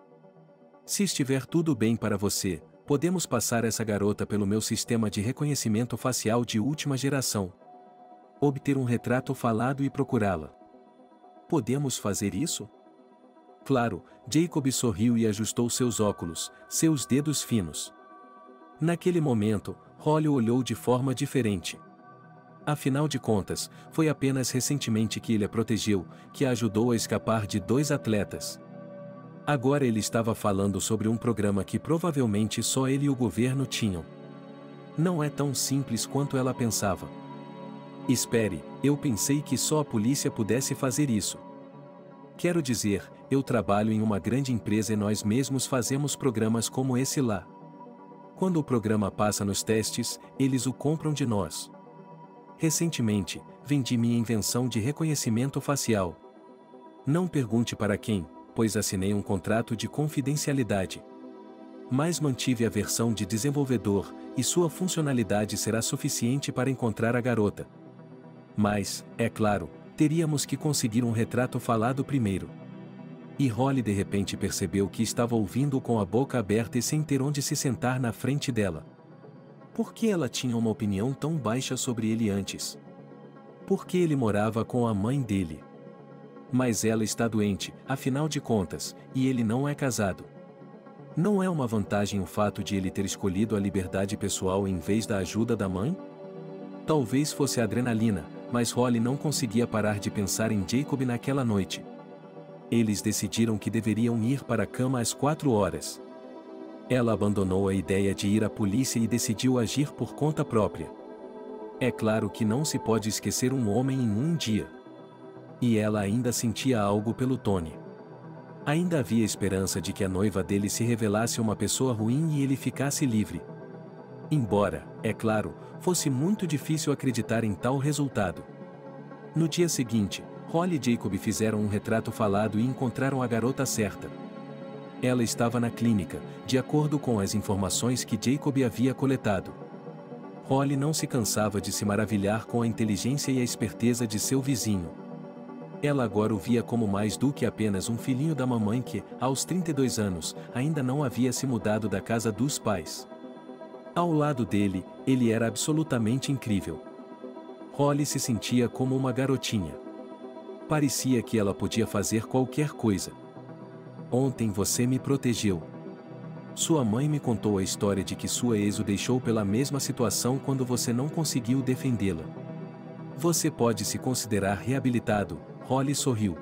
Se estiver tudo bem para você, podemos passar essa garota pelo meu sistema de reconhecimento facial de última geração. Obter um retrato falado e procurá-la. Podemos fazer isso? Claro, Jacob sorriu e ajustou seus óculos, seus dedos finos. Naquele momento, Holly olhou de forma diferente. Afinal de contas, foi apenas recentemente que ele a protegeu, que a ajudou a escapar de 2 atletas. Agora ele estava falando sobre um programa que provavelmente só ele e o governo tinham. Não é tão simples quanto ela pensava. Espere, eu pensei que só a polícia pudesse fazer isso. Quero dizer, eu trabalho em uma grande empresa e nós mesmos fazemos programas como esse lá. Quando o programa passa nos testes, eles o compram de nós. Recentemente, vendi minha invenção de reconhecimento facial. Não pergunte para quem, pois assinei um contrato de confidencialidade. Mas mantive a versão de desenvolvedor, e sua funcionalidade será suficiente para encontrar a garota. Mas, é claro, teríamos que conseguir um retrato falado primeiro. E Holly de repente percebeu que estava ouvindo com a boca aberta e sem ter onde se sentar na frente dela. Por que ela tinha uma opinião tão baixa sobre ele antes? Por que ele morava com a mãe dele? Mas ela está doente, afinal de contas, e ele não é casado. Não é uma vantagem o fato de ele ter escolhido a liberdade pessoal em vez da ajuda da mãe? Talvez fosse a adrenalina, mas Holly não conseguia parar de pensar em Jacob naquela noite. Eles decidiram que deveriam ir para a cama às 4 horas. Ela abandonou a ideia de ir à polícia e decidiu agir por conta própria. É claro que não se pode esquecer um homem em um dia. E ela ainda sentia algo pelo Tony. Ainda havia esperança de que a noiva dele se revelasse uma pessoa ruim e ele ficasse livre. Embora, é claro, fosse muito difícil acreditar em tal resultado. No dia seguinte, Holly e Jacob fizeram um retrato falado e encontraram a garota certa. Ela estava na clínica, de acordo com as informações que Jacob havia coletado. Holly não se cansava de se maravilhar com a inteligência e a esperteza de seu vizinho. Ela agora o via como mais do que apenas um filhinho da mamãe que, aos 32 anos, ainda não havia se mudado da casa dos pais. Ao lado dele, ele era absolutamente incrível. Holly se sentia como uma garotinha. Parecia que ela podia fazer qualquer coisa. Ontem você me protegeu. Sua mãe me contou a história de que sua ex o deixou pela mesma situação quando você não conseguiu defendê-la. Você pode se considerar reabilitado, Holly sorriu.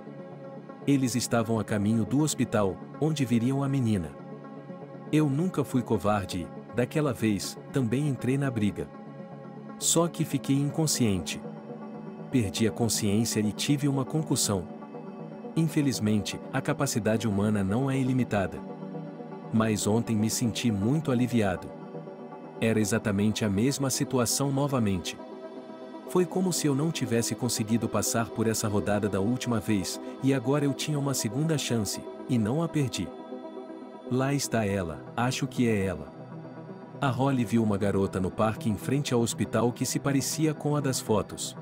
Eles estavam a caminho do hospital, onde viriam a menina. Eu nunca fui covarde e, daquela vez, também entrei na briga. Só que fiquei inconsciente. Perdi a consciência e tive uma concussão. Infelizmente, a capacidade humana não é ilimitada. Mas ontem me senti muito aliviado. Era exatamente a mesma situação novamente. Foi como se eu não tivesse conseguido passar por essa rodada da última vez, e agora eu tinha uma segunda chance, e não a perdi. Lá está ela, acho que é ela. A Holly viu uma garota no parque em frente ao hospital que se parecia com a das fotos.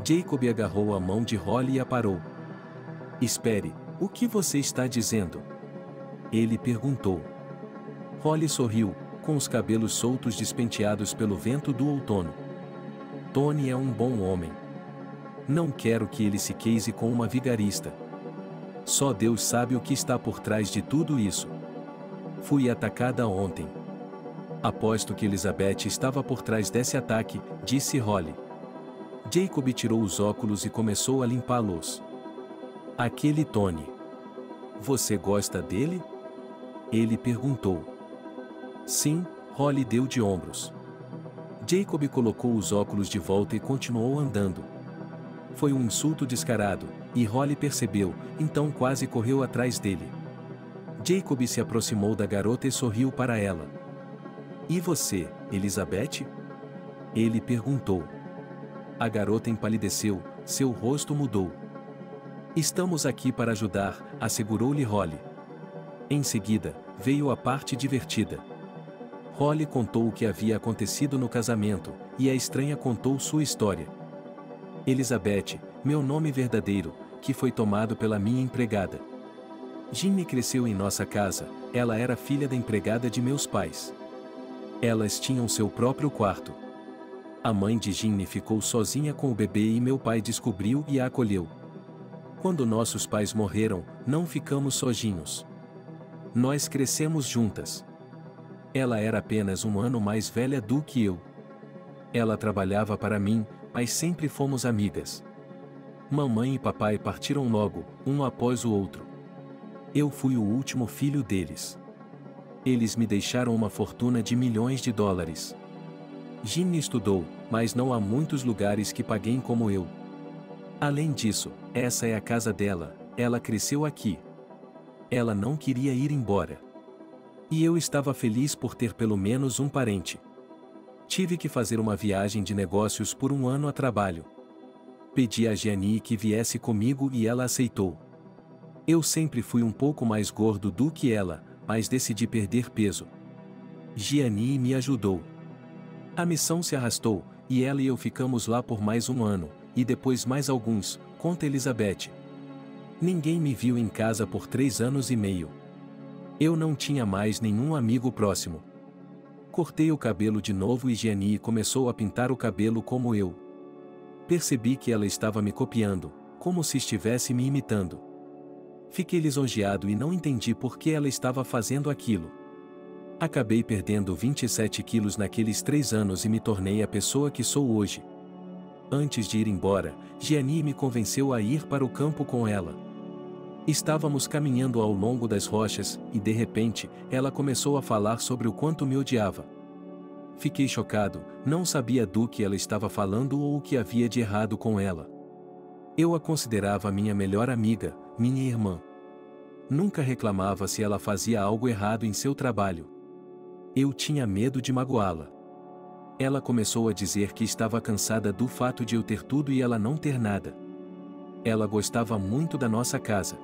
Jacob agarrou a mão de Holly e a parou. Espere, o que você está dizendo? Ele perguntou. Holly sorriu, com os cabelos soltos despenteados pelo vento do outono. Tony é um bom homem. Não quero que ele se case com uma vigarista. Só Deus sabe o que está por trás de tudo isso. Fui atacada ontem. Aposto que Elizabeth estava por trás desse ataque, disse Holly. Jacob tirou os óculos e começou a limpá-los. Aquele Tony. Você gosta dele? Ele perguntou. Sim, Holly deu de ombros. Jacob colocou os óculos de volta e continuou andando. Foi um insulto descarado, e Holly percebeu, então quase correu atrás dele. Jacob se aproximou da garota e sorriu para ela. E você, Elizabeth? Ele perguntou. A garota empalideceu, seu rosto mudou. Estamos aqui para ajudar, assegurou-lhe Holly. Em seguida, veio a parte divertida. Holly contou o que havia acontecido no casamento, e a estranha contou sua história. Elizabeth, meu nome verdadeiro, que foi tomado pela minha empregada. Ginny cresceu em nossa casa, ela era filha da empregada de meus pais. Elas tinham seu próprio quarto. A mãe de Ginny ficou sozinha com o bebê e meu pai descobriu e a acolheu. Quando nossos pais morreram, não ficamos sozinhos. Nós crescemos juntas. Ela era apenas um ano mais velha do que eu. Ela trabalhava para mim, mas sempre fomos amigas. Mamãe e papai partiram logo, um após o outro. Eu fui o último filho deles. Eles me deixaram uma fortuna de milhões de dólares. Ginny estudou, mas não há muitos lugares que paguem como eu. Além disso, essa é a casa dela, ela cresceu aqui. Ela não queria ir embora. E eu estava feliz por ter pelo menos um parente. Tive que fazer uma viagem de negócios por um ano a trabalho. Pedi a Gianni que viesse comigo e ela aceitou. Eu sempre fui um pouco mais gordo do que ela, mas decidi perder peso. Gianni me ajudou. A missão se arrastou, e ela e eu ficamos lá por mais um ano, e depois mais alguns, conta Elizabeth. Ninguém me viu em casa por 3 anos e meio. Eu não tinha mais nenhum amigo próximo. Cortei o cabelo de novo e Gianni começou a pintar o cabelo como eu. Percebi que ela estava me copiando, como se estivesse me imitando. Fiquei lisonjeado e não entendi por que ela estava fazendo aquilo. Acabei perdendo 27 quilos naqueles 3 anos e me tornei a pessoa que sou hoje. Antes de ir embora, Gianni me convenceu a ir para o campo com ela. Estávamos caminhando ao longo das rochas, e de repente, ela começou a falar sobre o quanto me odiava. Fiquei chocado, não sabia do que ela estava falando ou o que havia de errado com ela. Eu a considerava minha melhor amiga, minha irmã. Nunca reclamava se ela fazia algo errado em seu trabalho. Eu tinha medo de magoá-la. Ela começou a dizer que estava cansada do fato de eu ter tudo e ela não ter nada. Ela gostava muito da nossa casa.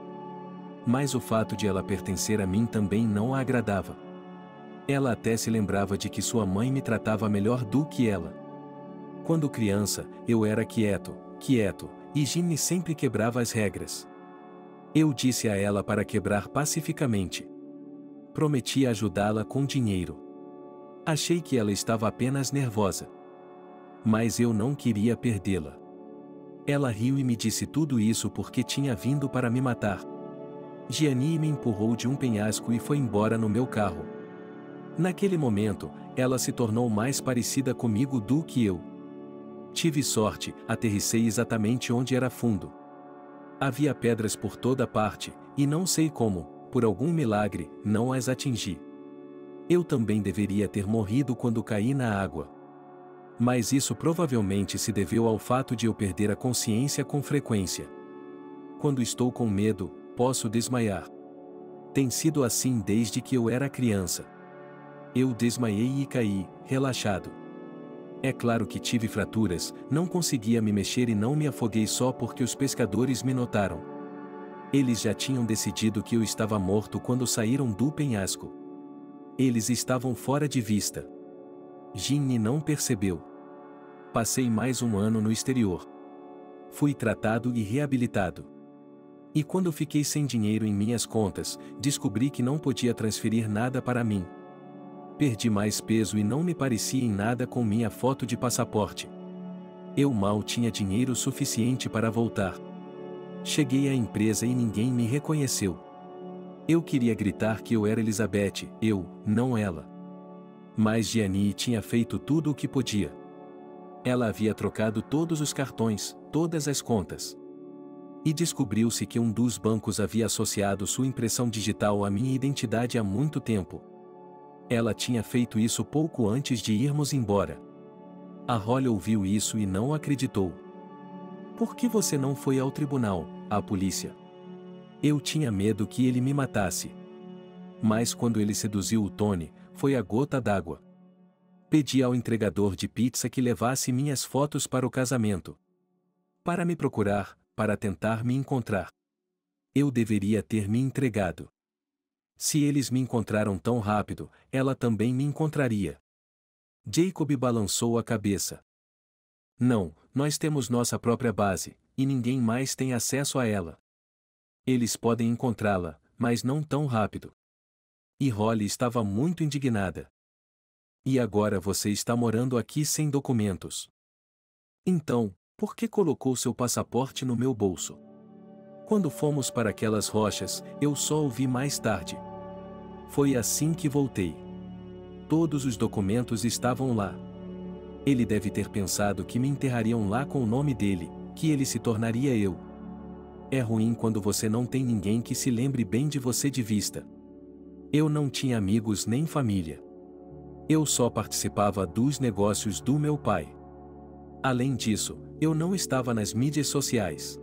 Mas o fato de ela pertencer a mim também não a agradava. Ela até se lembrava de que sua mãe me tratava melhor do que ela. Quando criança, eu era quieto, e Ginny sempre quebrava as regras. Eu disse a ela para quebrar pacificamente. Prometi ajudá-la com dinheiro. Achei que ela estava apenas nervosa. Mas eu não queria perdê-la. Ela riu e me disse tudo isso porque tinha vindo para me matar. Gianni me empurrou de um penhasco e foi embora no meu carro. Naquele momento, ela se tornou mais parecida comigo do que eu. Tive sorte, aterrissei exatamente onde era fundo. Havia pedras por toda parte, e não sei como, por algum milagre, não as atingi. Eu também deveria ter morrido quando caí na água. Mas isso provavelmente se deveu ao fato de eu perder a consciência com frequência. Quando estou com medo, posso desmaiar. Tem sido assim desde que eu era criança. Eu desmaiei e caí, relaxado. É claro que tive fraturas, não conseguia me mexer e não me afoguei só porque os pescadores me notaram. Eles já tinham decidido que eu estava morto quando saíram do penhasco. Eles estavam fora de vista. Ginny não percebeu. Passei mais um ano no exterior. Fui tratado e reabilitado. E quando fiquei sem dinheiro em minhas contas, descobri que não podia transferir nada para mim. Perdi mais peso e não me parecia em nada com minha foto de passaporte. Eu mal tinha dinheiro suficiente para voltar. Cheguei à empresa e ninguém me reconheceu. Eu queria gritar que eu era Elizabeth, não ela. Mas Gianni tinha feito tudo o que podia. Ela havia trocado todos os cartões, todas as contas. E descobriu-se que um dos bancos havia associado sua impressão digital à minha identidade há muito tempo. Ela tinha feito isso pouco antes de irmos embora. A Holly ouviu isso e não acreditou. Por que você não foi ao tribunal, à polícia? Eu tinha medo que ele me matasse. Mas quando ele seduziu o Tony, foi a gota d'água. Pedi ao entregador de pizza que levasse minhas fotos para o casamento. Para me procurar, para tentar me encontrar. Eu deveria ter me entregado. Se eles me encontraram tão rápido, ela também me encontraria. Jacob balançou a cabeça. Não, nós temos nossa própria base, e ninguém mais tem acesso a ela. Eles podem encontrá-la, mas não tão rápido. E Holly estava muito indignada. E agora você está morando aqui sem documentos. Então, por que colocou seu passaporte no meu bolso? Quando fomos para aquelas rochas, eu só o vi mais tarde. Foi assim que voltei. Todos os documentos estavam lá. Ele deve ter pensado que me enterrariam lá com o nome dele, que ele se tornaria eu. É ruim quando você não tem ninguém que se lembre bem de você de vista. Eu não tinha amigos nem família. Eu só participava dos negócios do meu pai. Além disso, eu não estava nas mídias sociais.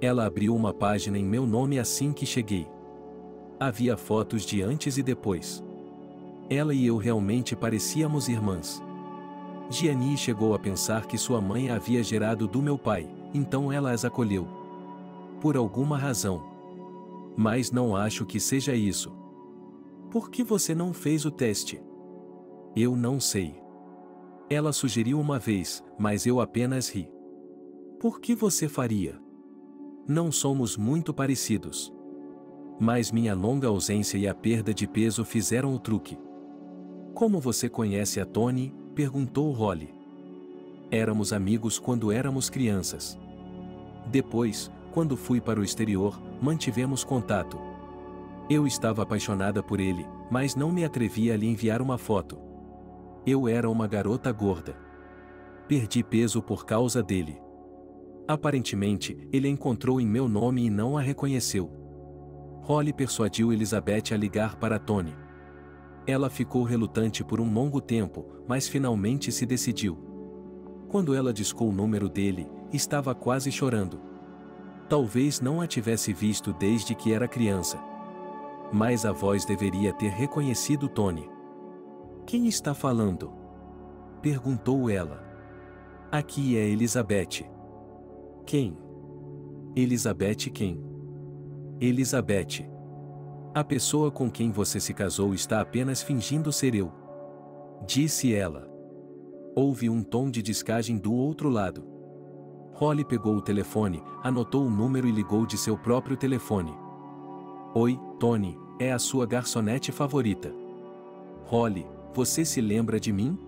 Ela abriu uma página em meu nome assim que cheguei. Havia fotos de antes e depois. Ela e eu realmente parecíamos irmãs. Gianni chegou a pensar que sua mãe a havia gerado do meu pai, então ela as acolheu. Por alguma razão. Mas não acho que seja isso. Por que você não fez o teste? Eu não sei. Ela sugeriu uma vez, mas eu apenas ri. Por que você faria? Não somos muito parecidos. Mas minha longa ausência e a perda de peso fizeram o truque. Como você conhece a Tony? Perguntou Holly. Éramos amigos quando éramos crianças. Depois, quando fui para o exterior, mantivemos contato. Eu estava apaixonada por ele, mas não me atrevia a lhe enviar uma foto. Eu era uma garota gorda. Perdi peso por causa dele. Aparentemente, ele a encontrou em meu nome e não a reconheceu. Holly persuadiu Elizabeth a ligar para Tony. Ela ficou relutante por um longo tempo, mas finalmente se decidiu. Quando ela discou o número dele, estava quase chorando. Talvez não a tivesse visto desde que era criança. Mas a voz deveria ter reconhecido Tony. Quem está falando? Perguntou ela. Aqui é Elizabeth. Quem? Elizabeth quem? Elizabeth. A pessoa com quem você se casou está apenas fingindo ser eu. Disse ela. Houve um tom de descagem do outro lado. Holly pegou o telefone, anotou o número e ligou de seu próprio telefone. Oi, Tony, é a sua garçonete favorita. Holly, você se lembra de mim?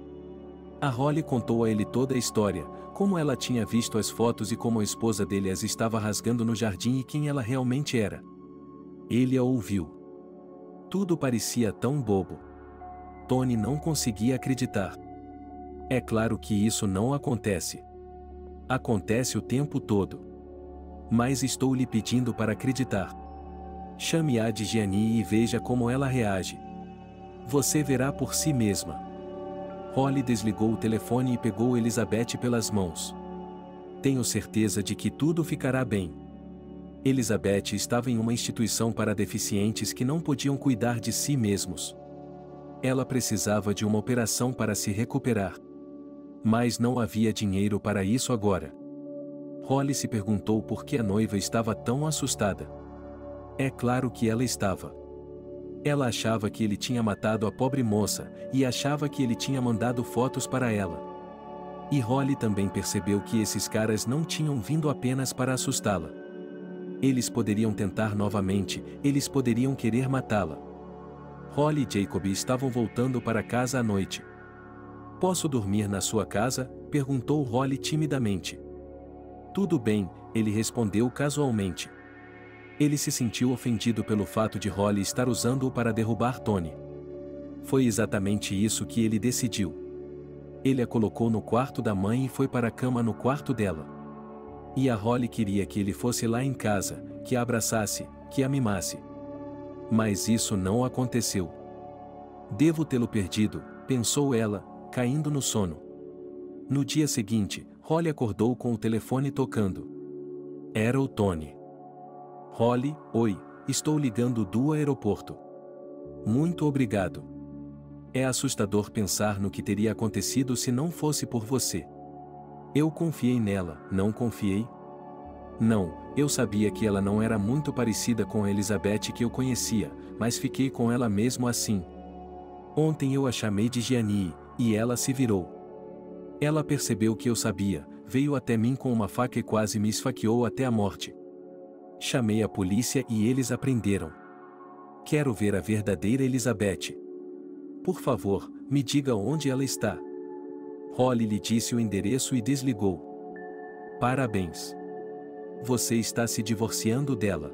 A Holly contou a ele toda a história, como ela tinha visto as fotos e como a esposa dele as estava rasgando no jardim e quem ela realmente era. Ele a ouviu. Tudo parecia tão bobo. Tony não conseguia acreditar. É claro que isso não acontece. Acontece o tempo todo. Mas estou lhe pedindo para acreditar. Chame-a de Gianni e veja como ela reage. Você verá por si mesma. Holly desligou o telefone e pegou Elizabeth pelas mãos. Tenho certeza de que tudo ficará bem. Elizabeth estava em uma instituição para deficientes que não podiam cuidar de si mesmos. Ela precisava de uma operação para se recuperar. Mas não havia dinheiro para isso agora. Holly se perguntou por que a noiva estava tão assustada. É claro que ela estava. Ela achava que ele tinha matado a pobre moça, e achava que ele tinha mandado fotos para ela. E Holly também percebeu que esses caras não tinham vindo apenas para assustá-la. Eles poderiam tentar novamente, eles poderiam querer matá-la. Holly e Jacob estavam voltando para casa à noite. "Posso dormir na sua casa?" perguntou Holly timidamente. "Tudo bem", ele respondeu casualmente. Ele se sentiu ofendido pelo fato de Holly estar usando-o para derrubar Tony. Foi exatamente isso que ele decidiu. Ele a colocou no quarto da mãe e foi para a cama no quarto dela. E a Holly queria que ele fosse lá em casa, que a abraçasse, que a mimasse. Mas isso não aconteceu. "Devo tê-lo perdido", pensou ela, caindo no sono. No dia seguinte, Holly acordou com o telefone tocando. Era o Tony. "Holly, oi, estou ligando do aeroporto. Muito obrigado. É assustador pensar no que teria acontecido se não fosse por você. Eu confiei nela, não confiei? Não, eu sabia que ela não era muito parecida com a Elizabeth que eu conhecia, mas fiquei com ela mesmo assim. Ontem eu a chamei de Gianni, e ela se virou. Ela percebeu que eu sabia, veio até mim com uma faca e quase me esfaqueou até a morte. Chamei a polícia e eles a prenderam. Quero ver a verdadeira Elizabeth. Por favor, me diga onde ela está." Holly lhe disse o endereço e desligou. "Parabéns. Você está se divorciando dela.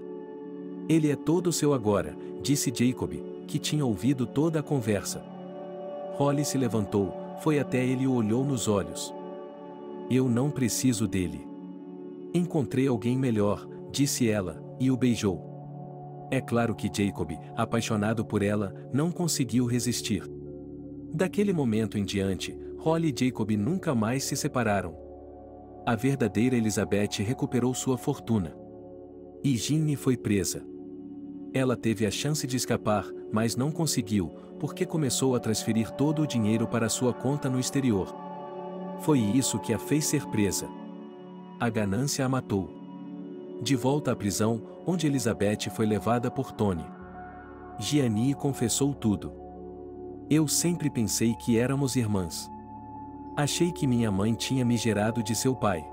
Ele é todo seu agora", disse Jacob, que tinha ouvido toda a conversa. Holly se levantou, foi até ele e o olhou nos olhos. "Eu não preciso dele. Encontrei alguém melhor", disse ela, e o beijou. É claro que Jacob, apaixonado por ela, não conseguiu resistir. Daquele momento em diante, Holly e Jacob nunca mais se separaram. A verdadeira Elizabeth recuperou sua fortuna. E Ginny foi presa. Ela teve a chance de escapar, mas não conseguiu, porque começou a transferir todo o dinheiro para sua conta no exterior. Foi isso que a fez ser presa. A ganância a matou. De volta à prisão, onde Elizabeth foi levada por Tony. Gianni confessou tudo. "Eu sempre pensei que éramos irmãs. Achei que minha mãe tinha me gerado de seu pai.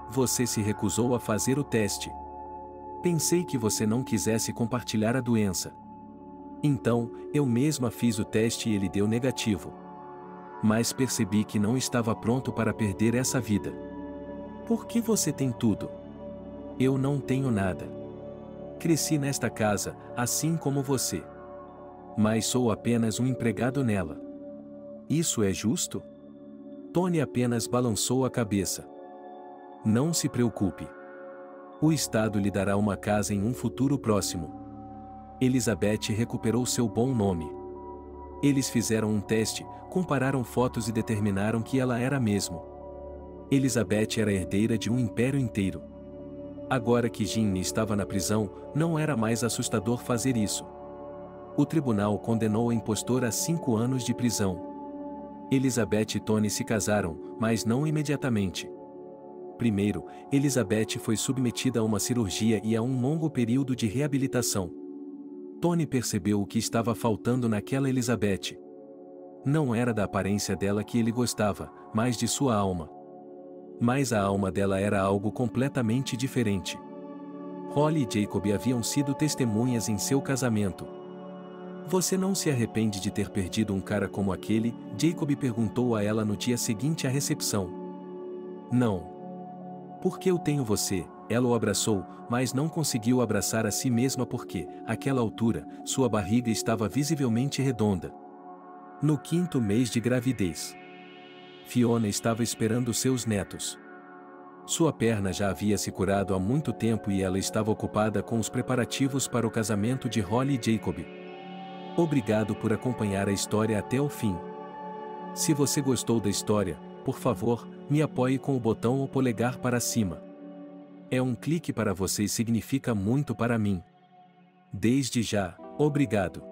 Você se recusou a fazer o teste. Pensei que você não quisesse compartilhar a doença. Então, eu mesma fiz o teste e ele deu negativo. Mas percebi que não estava pronto para perder essa vida. Por que você tem tudo? Eu não tenho nada. Cresci nesta casa, assim como você. Mas sou apenas um empregado nela. Isso é justo?" Tony apenas balançou a cabeça. "Não se preocupe. O Estado lhe dará uma casa em um futuro próximo." Elizabeth recuperou seu bom nome. Eles fizeram um teste, compararam fotos e determinaram que ela era mesmo. Elizabeth era herdeira de um império inteiro. Agora que Ginny estava na prisão, não era mais assustador fazer isso. O tribunal condenou a impostora a 5 anos de prisão. Elizabeth e Tony se casaram, mas não imediatamente. Primeiro, Elizabeth foi submetida a uma cirurgia e a um longo período de reabilitação. Tony percebeu o que estava faltando naquela Elizabeth. Não era da aparência dela que ele gostava, mas de sua alma. Mas a alma dela era algo completamente diferente. Holly e Jacob haviam sido testemunhas em seu casamento. "Você não se arrepende de ter perdido um cara como aquele?" Jacob perguntou a ela no dia seguinte à recepção. "Não. Porque eu tenho você." Ela o abraçou, mas não conseguiu abraçar a si mesma porque, àquela altura, sua barriga estava visivelmente redonda. No 5º mês de gravidez, Fiona estava esperando seus netos. Sua perna já havia se curado há muito tempo e ela estava ocupada com os preparativos para o casamento de Holly e Jacob. Obrigado por acompanhar a história até o fim. Se você gostou da história, por favor, me apoie com o botão ou polegar para cima. É um clique para você e significa muito para mim. Desde já, obrigado.